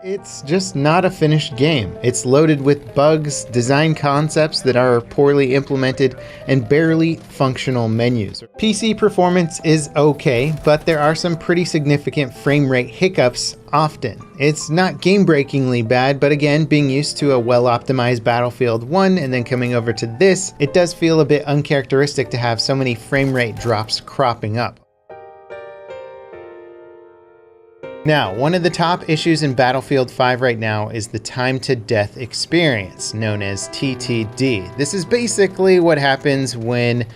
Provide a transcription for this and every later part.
It's just not a finished game. It's loaded with bugs, design concepts that are poorly implemented, and barely functional menus. PC performance is okay, but there are some pretty significant frame rate hiccups often. It's not game-breakingly bad, but again, being used to a well-optimized Battlefield 1 and then coming over to this, it does feel a bit uncharacteristic to have so many frame rate drops cropping up. Now, one of the top issues in Battlefield 5 right now is the time to death experience, known as TTD. This is basically what happens when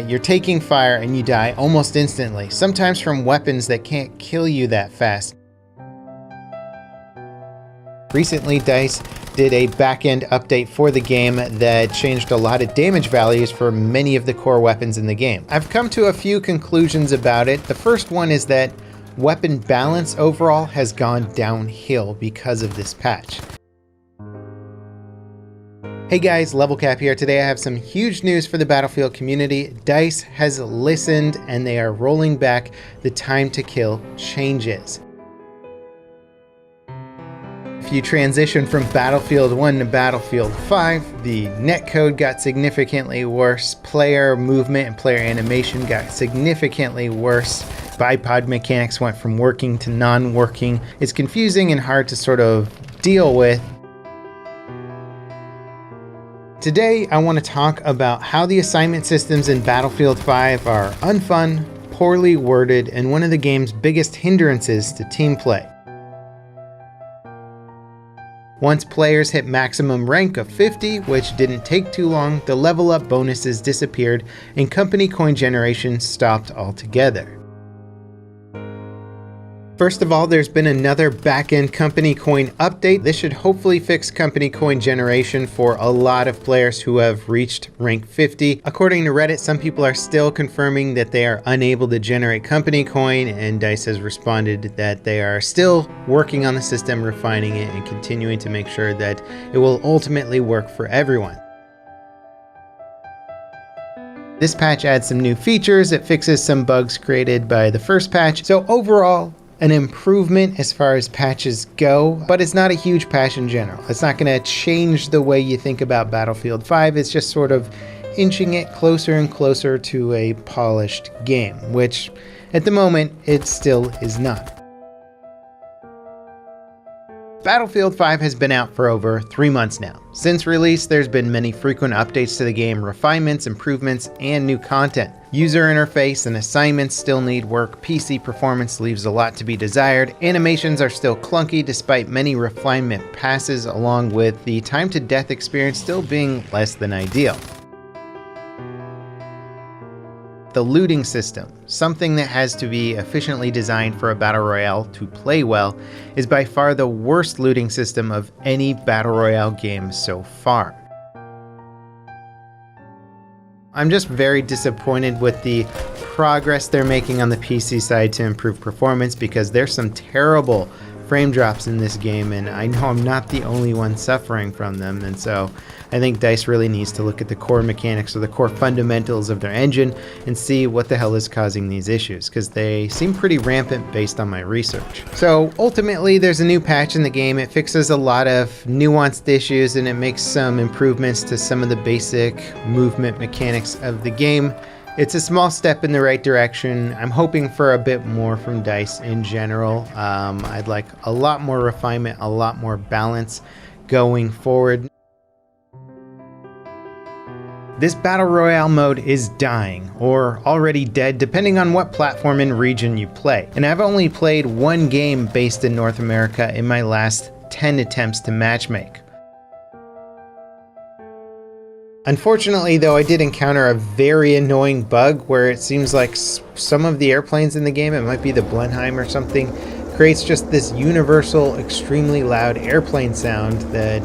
you're taking fire and you die almost instantly, sometimes from weapons that can't kill you that fast. Recently, DICE did a back-end update for the game that changed a lot of damage values for many of the core weapons in the game. I've come to a few conclusions about it. The first one is that weapon balance overall has gone downhill because of this patch. Hey guys, Level Cap here. Today I have some huge news for the Battlefield community. DICE has listened and they are rolling back the time to kill changes. If you transition from Battlefield 1 to Battlefield 5, the netcode got significantly worse, player movement and player animation got significantly worse, bipod mechanics went from working to non-working. It's confusing and hard to sort of deal with. Today, I want to talk about how the assignment systems in Battlefield 5 are unfun, poorly worded, and one of the game's biggest hindrances to team play. Once players hit maximum rank of 50, which didn't take too long, the level up bonuses disappeared and company coin generation stopped altogether. First of all, there's been another back-end company coin update. This should hopefully fix company coin generation for a lot of players who have reached rank 50. According to Reddit, some people are still confirming that they are unable to generate company coin, and DICE has responded that they are still working on the system, refining it, and continuing to make sure that it will ultimately work for everyone. This patch adds some new features. It fixes some bugs created by the first patch. So overall, an improvement as far as patches go, but it's not a huge patch in general. It's not going to change the way you think about Battlefield 5. It's just sort of inching it closer and closer to a polished game, which at the moment it still is not. Battlefield 5 has been out for over 3 months now. Since release, there's been many frequent updates to the game, refinements, improvements, and new content. User interface and assignments still need work, PC performance leaves a lot to be desired, animations are still clunky despite many refinement passes, along with the time to death experience still being less than ideal. The looting system, something that has to be efficiently designed for a battle royale to play well, is by far the worst looting system of any battle royale game so far. I'm just very disappointed with the progress they're making on the PC side to improve performance, because there's some terrible frame drops in this game, and I know I'm not the only one suffering from them, and so I think DICE really needs to look at the core mechanics or the core fundamentals of their engine and see what the hell is causing these issues, because they seem pretty rampant based on my research. So ultimately, there's a new patch in the game. It fixes a lot of nuanced issues and it makes some improvements to some of the basic movement mechanics of the game. It's a small step in the right direction. I'm hoping for a bit more from DICE in general. I'd like a lot more refinement, a lot more balance going forward. This Battle Royale mode is dying, or already dead, depending on what platform and region you play. And I've only played one game based in North America in my last 10 attempts to matchmake. Unfortunately, though, I did encounter a very annoying bug where it seems like some of the airplanes in the game, it might be the Blenheim or something, creates just this universal, extremely loud airplane sound that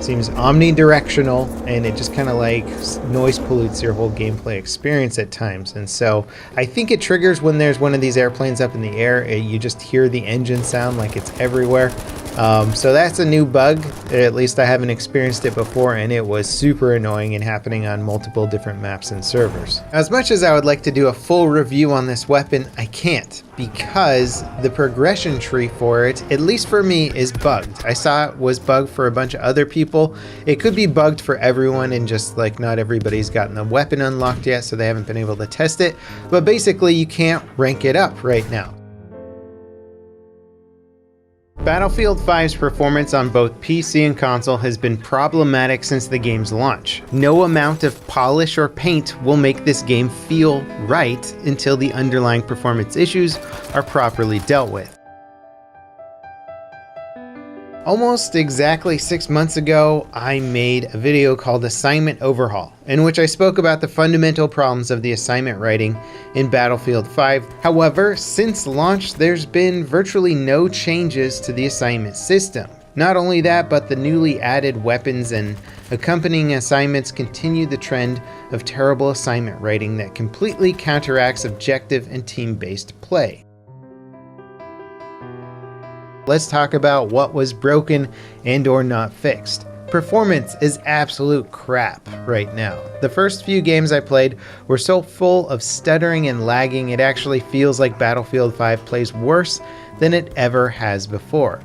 seems omnidirectional, and it just kind of like noise pollutes your whole gameplay experience at times. And so I think it triggers when there's one of these airplanes up in the air. You just hear the engine sound like it's everywhere. So that's a new bug. At least I haven't experienced it before, and it was super annoying and happening on multiple different maps and servers. As much as I would like to do a full review on this weapon, I can't, because the progression tree for it, at least for me, is bugged. I saw it was bugged for a bunch of other people. It could be bugged for everyone, and just like not everybody's gotten the weapon unlocked yet, so they haven't been able to test it. But basically, you can't rank it up right now. Battlefield 5's performance on both PC and console has been problematic since the game's launch. No amount of polish or paint will make this game feel right until the underlying performance issues are properly dealt with. Almost exactly 6 months ago, I made a video called Assignment Overhaul, in which I spoke about the fundamental problems of the assignment writing in Battlefield 5. However, since launch, there's been virtually no changes to the assignment system. Not only that, but the newly added weapons and accompanying assignments continue the trend of terrible assignment writing that completely counteracts objective and team-based play. Let's talk about what was broken and or not fixed. Performance is absolute crap right now. The first few games I played were so full of stuttering and lagging, it actually feels like Battlefield 5 plays worse than it ever has before.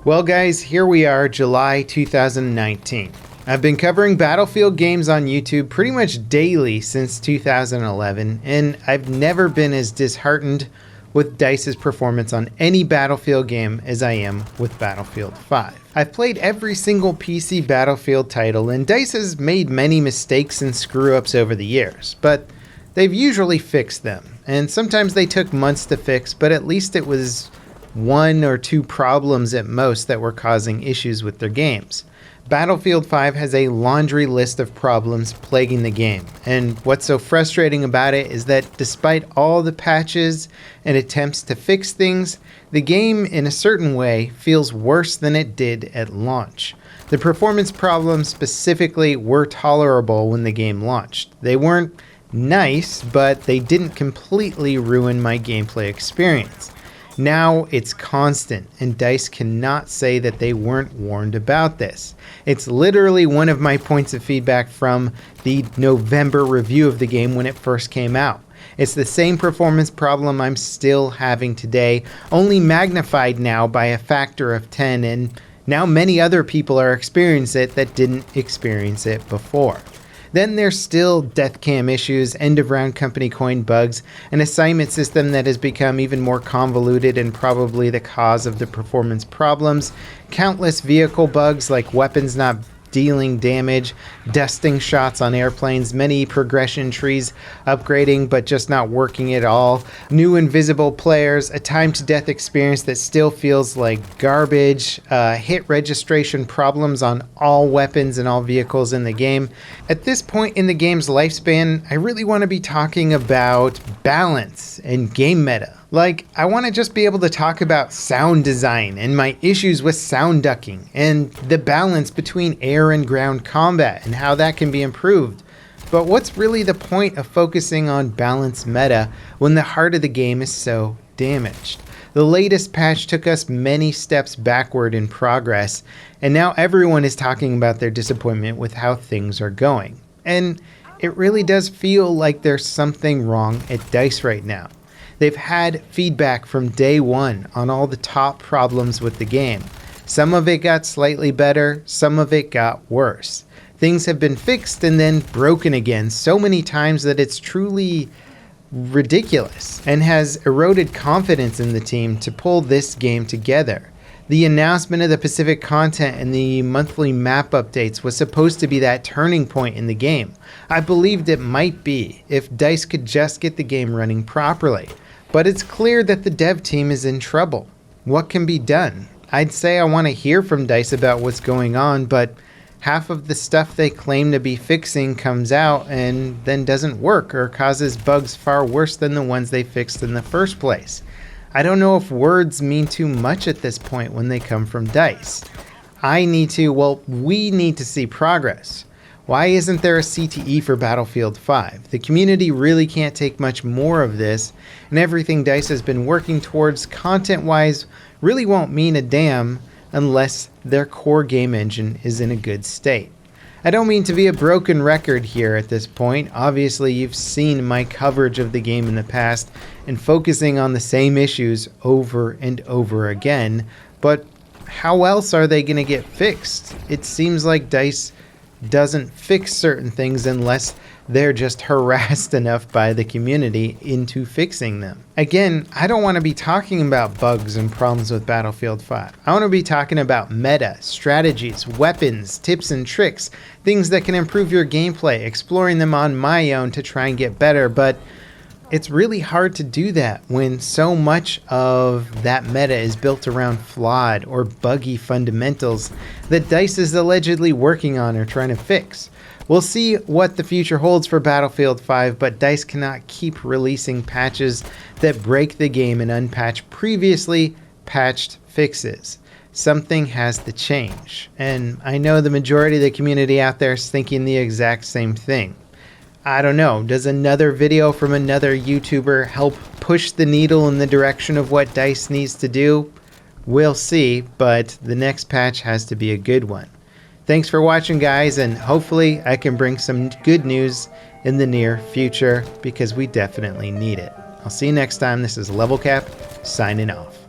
Well guys, here we are, July 2019. I've been covering Battlefield games on YouTube pretty much daily since 2011, and I've never been as disheartened with DICE's performance on any Battlefield game as I am with Battlefield 5. I've played every single PC Battlefield title, and DICE has made many mistakes and screw-ups over the years, but they've usually fixed them. And sometimes they took months to fix, but at least it was 1 or 2 problems at most that were causing issues with their games. Battlefield 5 has a laundry list of problems plaguing the game, and what's so frustrating about it is that despite all the patches and attempts to fix things, the game in a certain way feels worse than it did at launch. The performance problems specifically were tolerable when the game launched. They weren't nice, but they didn't completely ruin my gameplay experience. Now it's constant, and DICE cannot say that they weren't warned about this. It's literally one of my points of feedback from the November review of the game when it first came out. It's the same performance problem I'm still having today, only magnified now by a factor of 10, and now many other people are experiencing it that didn't experience it before. Then there's still death cam issues, end of round company coin bugs, an assignment system that has become even more convoluted and probably the cause of the performance problems, countless vehicle bugs like weapons not dealing damage, dusting shots on airplanes, many progression trees upgrading but just not working at all, new invisible players, a time to death experience that still feels like garbage, hit registration problems on all weapons and all vehicles in the game. At this point in the game's lifespan, I really want to be talking about balance and game meta. Like, I want to just be able to talk about sound design and my issues with sound ducking and the balance between air and ground combat and how that can be improved. But what's really the point of focusing on balance meta when the heart of the game is so damaged? The latest patch took us many steps backward in progress, and now everyone is talking about their disappointment with how things are going. And it really does feel like there's something wrong at DICE right now. They've had feedback from day one on all the top problems with the game. Some of it got slightly better, some of it got worse. Things have been fixed and then broken again so many times that it's truly ridiculous and has eroded confidence in the team to pull this game together. The announcement of the Pacific content and the monthly map updates was supposed to be that turning point in the game. I believed it might be if DICE could just get the game running properly. But it's clear that the dev team is in trouble. What can be done? I'd say I want to hear from DICE about what's going on, but half of the stuff they claim to be fixing comes out and then doesn't work or causes bugs far worse than the ones they fixed in the first place. I don't know if words mean too much at this point when they come from DICE. We need to see progress. Why isn't there a CTE for Battlefield 5? The community really can't take much more of this, and everything DICE has been working towards content-wise really won't mean a damn unless their core game engine is in a good state. I don't mean to be a broken record here at this point. Obviously, you've seen my coverage of the game in the past and focusing on the same issues over and over again, but how else are they going to get fixed? It seems like DICE doesn't fix certain things unless they're just harassed enough by the community into fixing them. Again, I don't want to be talking about bugs and problems with Battlefield 5. I want to be talking about meta, strategies, weapons, tips and tricks, things that can improve your gameplay, exploring them on my own to try and get better, but it's really hard to do that when so much of that meta is built around flawed or buggy fundamentals that DICE is allegedly working on or trying to fix. We'll see what the future holds for Battlefield 5, but DICE cannot keep releasing patches that break the game and unpatch previously patched fixes. Something has to change, and I know the majority of the community out there is thinking the exact same thing. I don't know, does another video from another YouTuber help push the needle in the direction of what DICE needs to do? We'll see, but the next patch has to be a good one. Thanks for watching, guys, and hopefully I can bring some good news in the near future because we definitely need it. I'll see you next time. This is Level Cap, signing off.